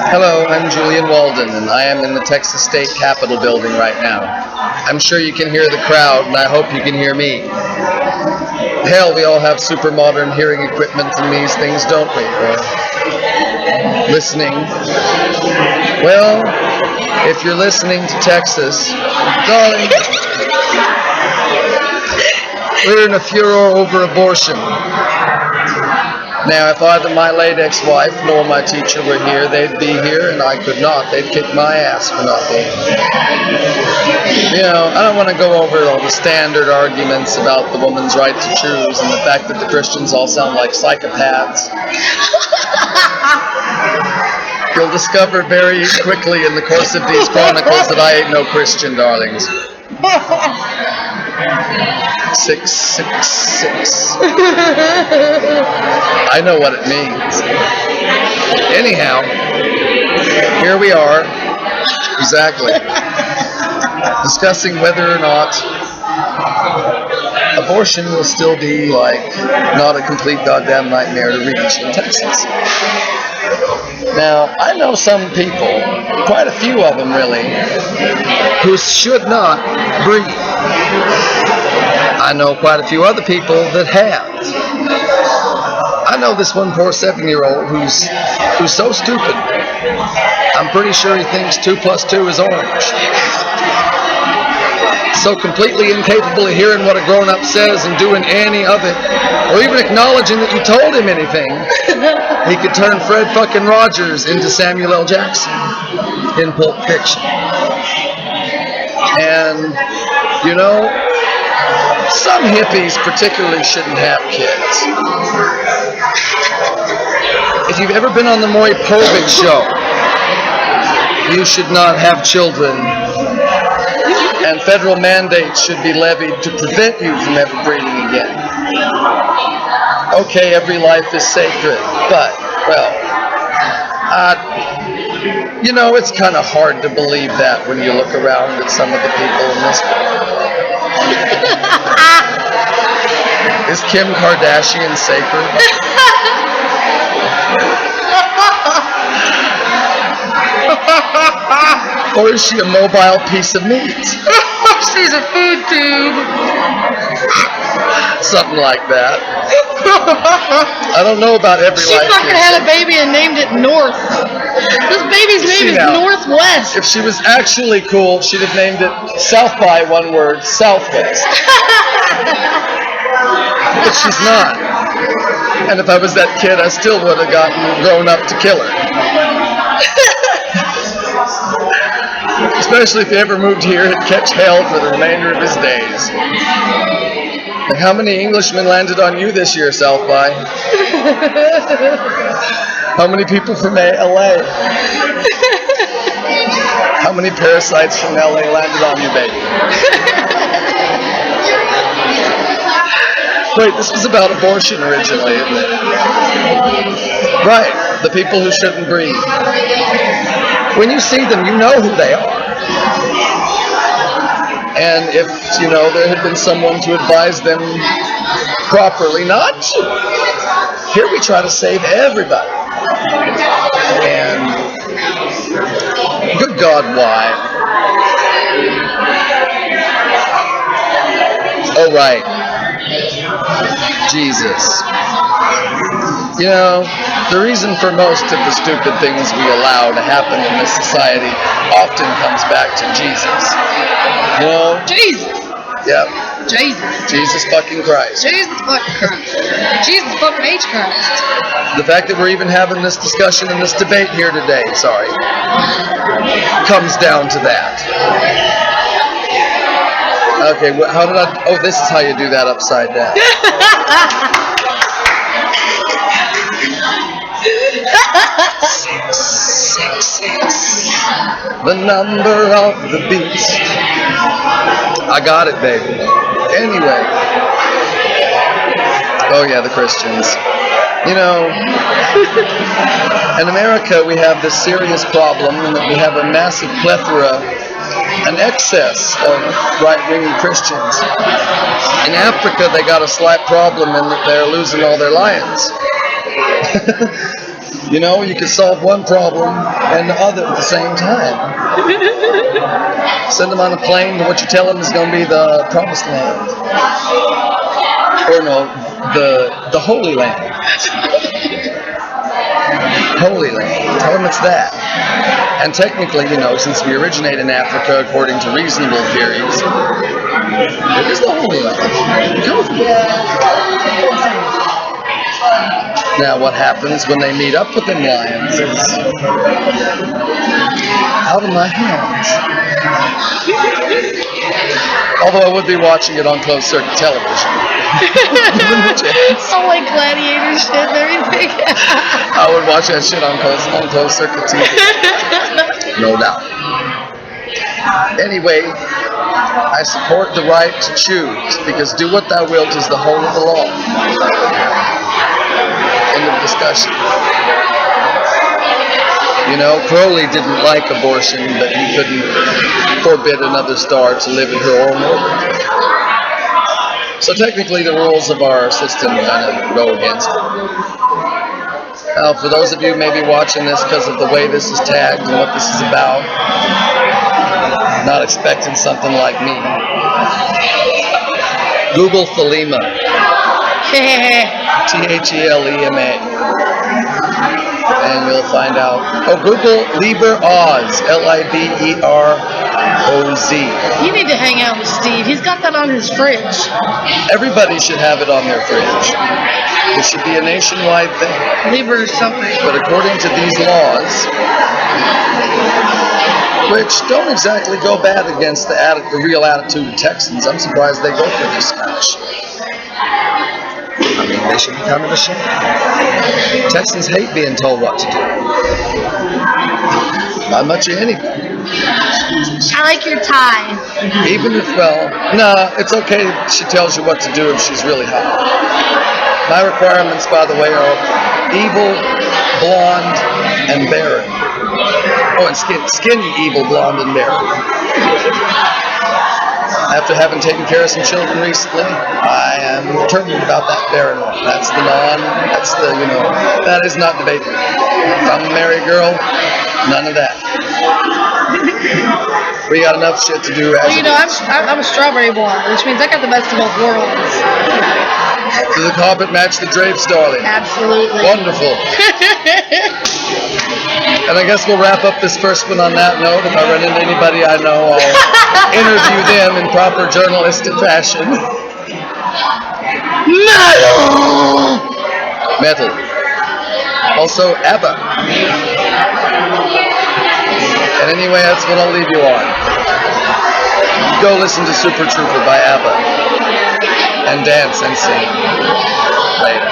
Hello, I'm Julian Walden, and I am in the Texas State Capitol building right now. I'm sure you can hear the crowd, and I hope you can hear me. Hell, we all have super modern hearing equipment and these things, don't we? Or listening. Well, if you're listening to Texas, darling, we're in a furor over abortion. Now, if either my late ex-wife nor my teacher were here, they'd be here, and I could not. They'd kick my ass for not being here. You know, I don't want to go over all the standard arguments about the woman's right to choose and the fact that the Christians all sound like psychopaths. You'll discover very quickly in the course of these chronicles that I ain't no Christian, darlings. 666. I know what it means. Anyhow, here we are, exactly, discussing whether or not abortion will still be not a complete goddamn nightmare to reach in Texas. Now, I know some people, quite a few of them really, who should not breathe. I know quite a few other people that have. I know this one poor 7-year-old who's so stupid. I'm pretty sure he thinks 2 + 2 is orange. So completely incapable of hearing what a grown-up says and doing any of it, or even acknowledging that you told him anything, he could turn Fred fucking Rogers into Samuel L. Jackson in Pulp Fiction. And, you know, some hippies particularly shouldn't have kids. If you've ever been on the Maury Povich show, you should not have children, and federal mandates should be levied to prevent you from ever breeding again. Okay, every life is sacred, but, well, you know, it's kind of hard to believe that when you look around at some of the people in this world. Is Kim Kardashian sacred? Or is she a mobile piece of meat? She's a food tube. Something like that. I don't know about every life. She fucking had a baby and named it North. This baby's name is Northwest. If she was actually cool, she'd have named it South by one word, Southwest. But she's not. And if I was that kid, I still would have grown up to kill her. Especially if he ever moved here and catch hell for the remainder of his days. Like, how many Englishmen landed on you this year, South by? How many people from LA? How many parasites from LA landed on you, baby? Wait, this was about abortion originally, isn't it? Right, the people who shouldn't breathe. When you see them, you know who they are. And if, you know, there had been someone to advise them properly not to, here we try to save everybody. And good God, why? Oh, right. Jesus. You know, the reason for most of the stupid things we allow to happen in this society often comes back to Jesus. You know? Jesus. Yep. Jesus fucking Christ. Jesus fucking Christ. Jesus fucking H. Christ. The fact that we're even having this discussion and this debate here today, comes down to that. Okay, how did I... Oh, this is how you do that upside down. The number of the beast. I got it, baby. Anyway. Oh, yeah, the Christians. You know, in America we have this serious problem in that we have a massive plethora, an excess of right-wing Christians. In Africa they got a slight problem in that they're losing all their lions. You know, you could solve one problem and the other at the same time. Send them on a plane to what you tell them is going to be the promised land. Or no, the Holy Land. Holy Land. Tell them it's that. And technically, you know, since we originate in Africa according to reasonable theories, it is the Holy Land. Go for it. Now, what happens when they meet up with them lions is out of my hands. Although I would be watching it on closed circuit television. All like gladiator shit and everything. I would watch that shit on closed circuit TV. No doubt. Anyway, I support the right to choose, because do what thou wilt is the whole of the law. End of discussion. You know, Crowley didn't like abortion, but he couldn't forbid another star to live in her own orbit. So technically the rules of our system kind of go against it. Now, for those of you maybe watching this because of the way this is tagged and what this is about, not expecting something like me, Google Thelema. Thelema. And you'll find out. Oh, Google Liber Oz. Liberoz. You need to hang out with Steve. He's got that on his fridge. Everybody should have it on their fridge. It should be a nationwide thing. Liber or something. But according to these laws, which don't exactly go bad against the real attitude of Texans, I'm surprised they go for this kind of shit. I mean, they should be kind of ashamed. Texans hate being told what to do. Not much of anybody. I like your tie. Even if, well, nah, it's okay if she tells you what to do if she's really hot. My requirements, by the way, are evil, blonde, and barren. Oh, and skinny, evil, blonde, and barren. After having taken care of some children recently, I am determined about that barren one. That is not debatable. If I'm a married girl, none of that. We got enough shit to do. Well, you know, I'm a strawberry blonde, which means I got the best of both worlds. Does the carpet match the drapes, darling? Absolutely. Wonderful. And I guess we'll wrap up this first one on that note. If I run into anybody I know, I'll interview them in proper journalistic fashion. Metal. Also, ABBA. And anyway, that's what I'll leave you on. Go listen to Super Trooper by ABBA. And dance and sing. Later.